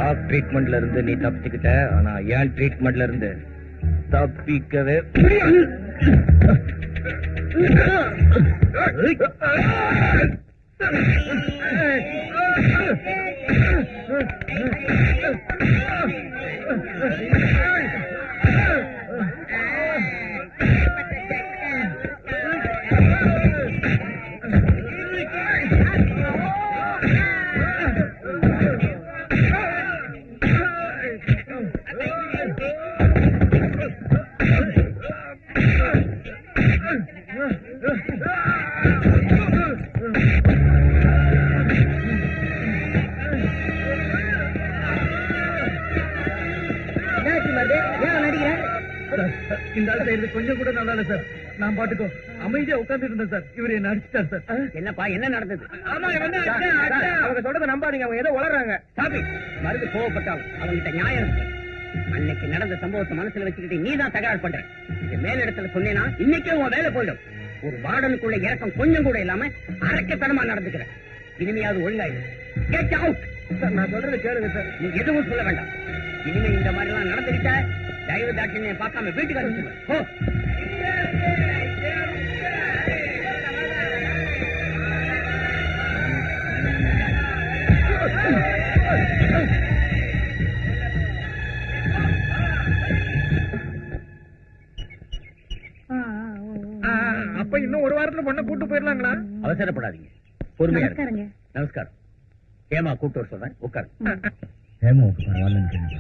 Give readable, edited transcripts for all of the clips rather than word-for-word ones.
Talk ட்ரீட்மெண்ட்ல இருந்து நீ தப்பிச்சுக்கிட்ட, ஆனா ஏன் ட்ரீட்மெண்ட்ல இருந்து தப்பிக்கவே கொஞ்சம் கூட நல்லா இல்ல சார். நான் பாட்டுக்கோ அமைதியா உட்கார்ந்து இருந்தேன் சார். இவர் என்ன அடிச்சிட்டார் சார். என்னப்பா என்ன நடந்தது? அவங்க சொல்றதை நம்பாதீங்க, அவங்க ஏதோ வளர்றாங்க. சாமி மருந்து கோவப்பட்டாங்க, அவங்கிட்ட நியாயம் இருக்கு. அன்னைக்கு நடந்த சம்பவத்தை மனசுல வச்சுக்கிட்டு நீ தான் தகராறு பண்ற. இது மேலிடத்துல சொன்னேன்னா இன்னைக்கே உன் வேலை போயிடும். ஒரு வார்டனுக்குள்ள இறக்கம் கொஞ்சம் கூட இல்லாம அரக்கத்தனமா நடந்துக்கிற. இனிமையாவது ஒழுங்காயிடும். Get out. நான் சொல்றது கேளுங்க சார். நீ எதுவும் சொல்ல வேண்டாம். இனிமே இந்த மாதிரி எல்லாம் நடந்துக்கிட்ட தயவு தாட்சியை பார்க்காம வீட்டுக்கு அனுப்பிச்சுடுவேன். அப்ப இன்னும் ஒரு வாரத்துல பொண்ணை கூட்டு போயிடலாங்களா? அவசரப்படாதீங்க, பொறுமையா இருங்க. நமஸ்காரம். ஏமா கூட்டு வர சொல்றேன், உட்காரு. ஹேமாவுக்கு பரவாயில்லன்னு தெரிஞ்சு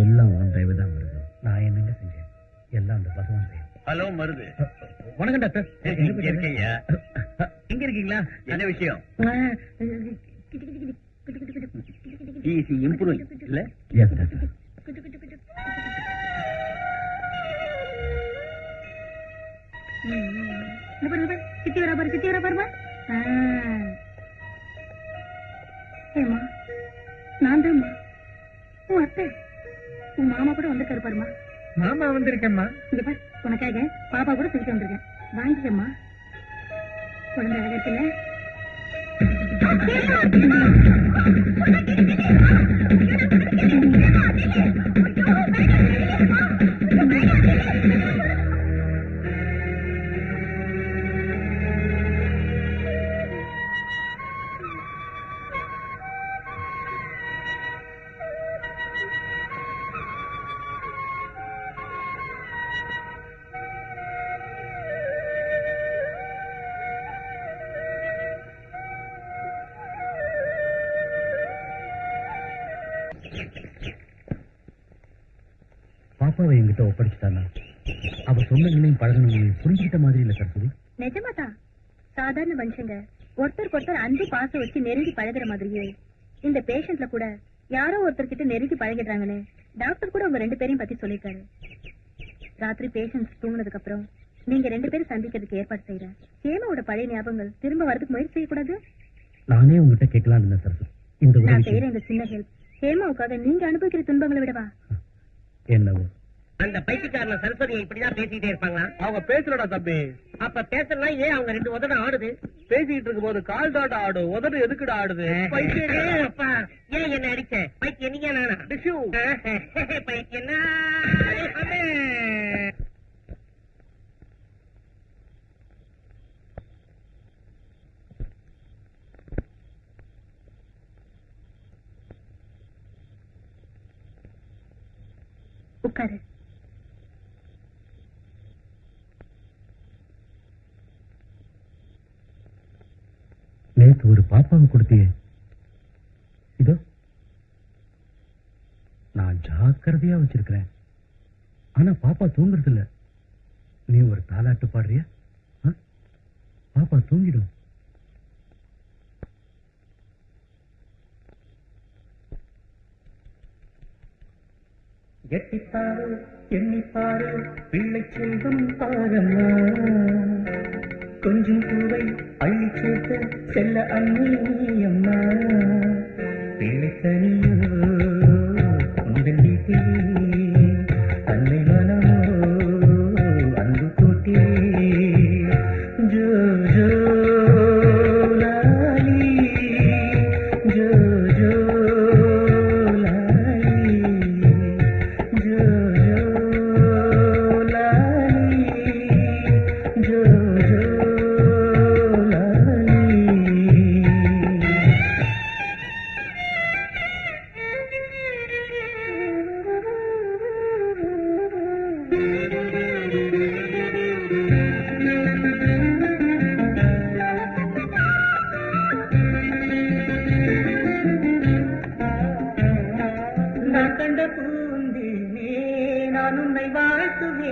எல்லாம் உன் தயவு தான் வருது. நான் என்னங்க செஞ்சேன்? எல்லாம் அந்த பகவான் செய்யும். ஹலோ மருது. வணக்கம் டாக்டர். இருக்கையா? எங்க இருக்கீங்களா? என்ன விஷயம்? இம்ப்ரூவ் இல்ல? Yes doctor. சித்தி வரா பாரு, சித்தி வரா பாருமா. ஏமா நான் தான்மா உன் அத்தை. உன் மாமா கூட வந்திருக்காரு பாருமா. மாமா வந்திருக்கேம்மா. இங்க பாரு, உனக்காக பாப்பா கூட செஞ்சு வந்திருக்கேன், வாங்கிக்கம்மா. குழந்தை அழகா இருக்குல்ல? பாப்பாவை என்கிட்ட ஒப்படைச்சிட்டானா? அவ சொன்னங்களையும் பழகணுங்களையும் புரிஞ்சுக்கிட்ட மாதிரி இல்ல சரஸ்வதி. நிஜமாதான். சாதாரண மனுஷங்க ஒருத்தருக்கு ஒருத்தர் அன்பு பாசம் வச்சு நெருங்கி பழகுற மாதிரியே இந்த பேஷண்ட்ல கூட யாரோ ஒருத்தர் கிட்ட நெருங்கி பழகிடுறாங்கன்னு டாக்டர் கூட உங்க 2 பேரையும் பத்தி சொல்லிருக்காரு. ராத்திரி பேஷண்ட்ஸ் தூங்கினதுக்கு அப்புறம் நீங்க 2 பேரும் சந்திக்கிறதுக்கு ஏற்பாடு செய்யறேன். ஹேமாவோட பழைய ஞாபகங்கள் திரும்ப வரதுக்கு முயற்சி செய்யக்கூடாது? நானே உங்ககிட்ட கேட்கலாம் இருந்தேன் சரஸ்வதி. நான் செய்யற இந்த சின்ன ஹெல்ப் ஹேமாவுக்காக நீங்க அனுபவிக்கிற துன்பங்களை விடவா? என்னவோ அந்த பைத்தியக்காரன சரஸ்வதியை இப்படிதான் பேசிக்கிட்டே இருப்பாங்களா? அவங்க பேசுறடா தம்பி. அப்ப பேசலாம் ஏன் அவங்க 2 உதட ஆடுது? பேசிக்கிட்டு இருக்கும் போது கால் தாட்டா ஆடு, உதடு எதுக்குடா ஆடுது? பைத்தியமே அப்பா. ஏன் என்ன அடிச்ச? பைத்தியம் நீங்க நானா? டிஷ்யூ பைத்தியம். உட்காரு. நேற்று ஒரு பாப்பாவை கொடுத்தியே, இதோ நான் ஜாக்கிரதையா வச்சிருக்கிறேன். ஆனா பாப்பா தூங்குறது இல்ல. நீ ஒரு தாலாட்டு பாடுறியா? பாப்பா தூங்கிடும். எட்டிப்பாரு எண்ணிப்பாரு பிள்ளை செல்வம் பாரம்மா, கொஞ்சம் பூவை அள்ளி சேர்த்த செல்ல அம்மா, பிள்ளை தனியோ உங்கள் வீட்டிலே அன்னை மனமோ அன்பு கூட்டிலே ஜோ ஜோ லாலி ஜோ ஜோ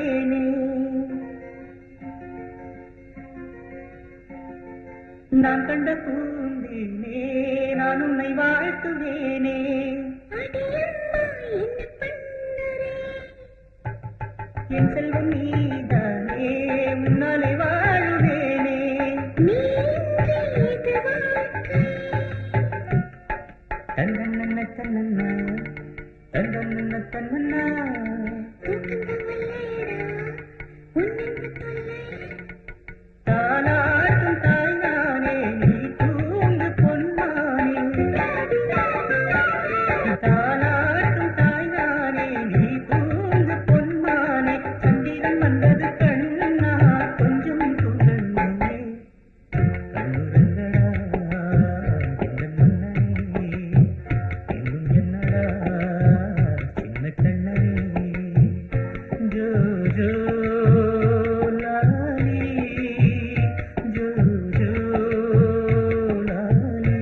வாழ்த்துவேனே, நான் கண்ட பூந்தேனே, நான் உன்னை வாழ்த்துவேனே. என் செல்வம் நீதானே, உன்னாலே வாழுவேனே. தன்னன்ன தன்னன்னா, தன்னன்ன தன்னன்னா, தாலாட்டும் தாய்தானே, நீ தூங்கு பொன்மானே. தாலாட்டும் தாய்தானே, நீ தூங்கு பொன்மானே. சந்திரன் வந்தது கண்ணா, கொஞ்சம் தூங்கண்ணே. கண்ணுறங்கடா எங்கள் மன்னனே, எங்கும் என்னடா சின்ன கண்ணனே. ஜோ ஜோ லாலி, ஜோ ஜோ லாலி.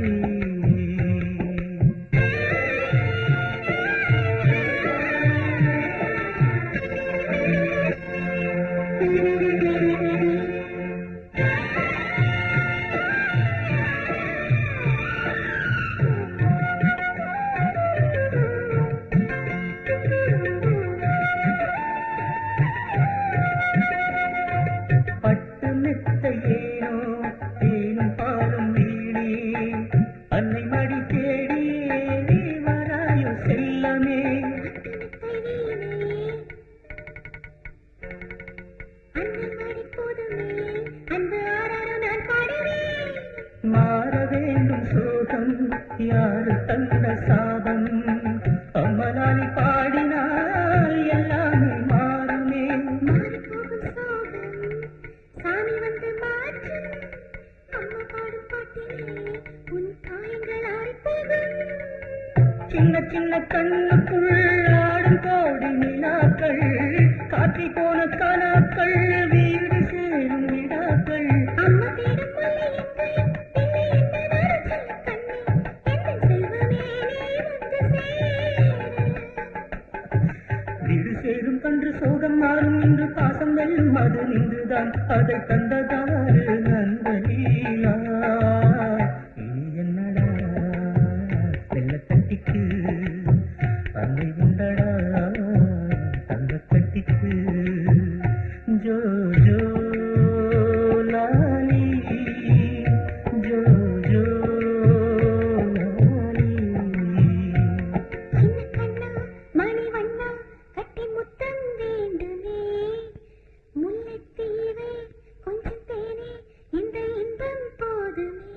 பட்டு மெத்தையேனோ தேனும் பாலும் வீணே, அன்னை மடி தேடியே வராயோ செல்லமே. மாற வேண்டும் சோகம், யாரு தந்த சாபம், அம்மலாலி பாடினால் எல்லாமே மாறுமே. சாமி வந்து மாற்று, அம்மா பாடும் பாட்டிலே உன் காயங்கள் ஆறிப்போகும். சின்ன சின்ன கண்ணுக்குள் ஆடும் கோடி நிலாக்கள், காற்றி போன கனாக்கள், வீடு சேரும் விடாக்கள். அம்மா தேடும் முல்லை எங்கையும் இல்லை என்பதால் சொல்ல கண்ணே, எங்கள் செல்வமே நீ வந்து சேரு. வீடு சேரும் கன்று சோகம் மாறும், இன்று பாசம் வெல்லும் அது நின்றுதான், அதை கண்டதாறு நந்தலீலா. இனி என்னடா வெள்ளத்தட்டிக்கு அன்னை உண்டடா தங்கக்கட்டிக்கு. ஜோ ஜோ லாலி, ஜோ ஜோ லாலி. சின்ன கண்ணா மணி வண்ணா கட்டி முத்தம் வேண்டுமே, முல்லைத்தீவே கொஞ்சம் தேனே இந்த இன்பம் போதுமே.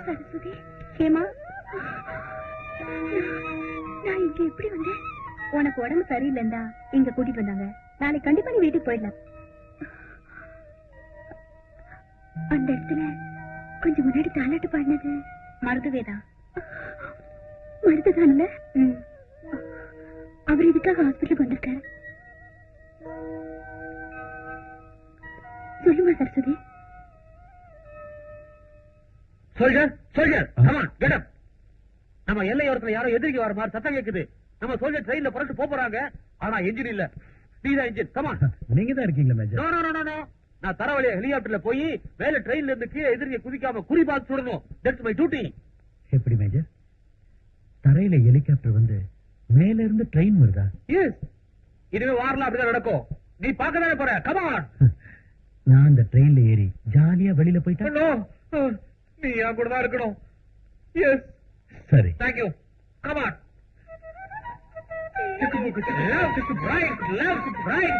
சரஸ்வதி, ஹேமா, நான் இங்க எப்படி வந்தேன்? உனக்கு உடம்பு சரியில்லைண்டா இங்க கூட்டிட்டு வந்தாங்க. நாளைக்கு கண்டிப்பா நீ வீட்டுக்கு போயிடலாம். அந்த இடத்துல கொஞ்சம் முன்னாடி தாலாட்டு பாடினது மருதுவேதா. மருதுதான்ல? அவர் இதுக்காக ஹாஸ்பிட்டலுக்கு வந்திருக்காரு. சொல்லுமா Saraswathi? Soldier soldier come on get up. நம்ம எல்லையோரத்துல யாரோ எதிரிக்கு வர மாதிரி சத்தம் கேக்குது. நம்ம சோல்ஜர் ட்ரெயின்ல புறப்பட்டு போறாங்க. ஆனா என்ஜின் இல்ல, நீதான் என்ஜின். Come on. நீங்க தான் இருக்கீங்களா major? No no no no. நான் தரவழியா ஹெலிகாப்டர்ல போய் மேல ட்ரெயின்ல இருந்து கீழே எதிரியை குதிக்காம குறிபார்த்து சுடணும். That's my duty. எப்படி மேஜர்? தரையில ஹெலிகாப்டர் வந்து மேல இருந்து ட்ரெயின் வருதா? எஸ். இனிமே வாரலாம் அப்படிதான் நடக்கும். நீ பார்க்க தானே போற. கமான். நான் அந்த ட்ரெயின்ல ஏறி ஜாலியா வெளியில போயிட்டேன். நீ என் கூட தான் இருக்கணும். எஸ். சரி. Thank you. Come on. Love to bright.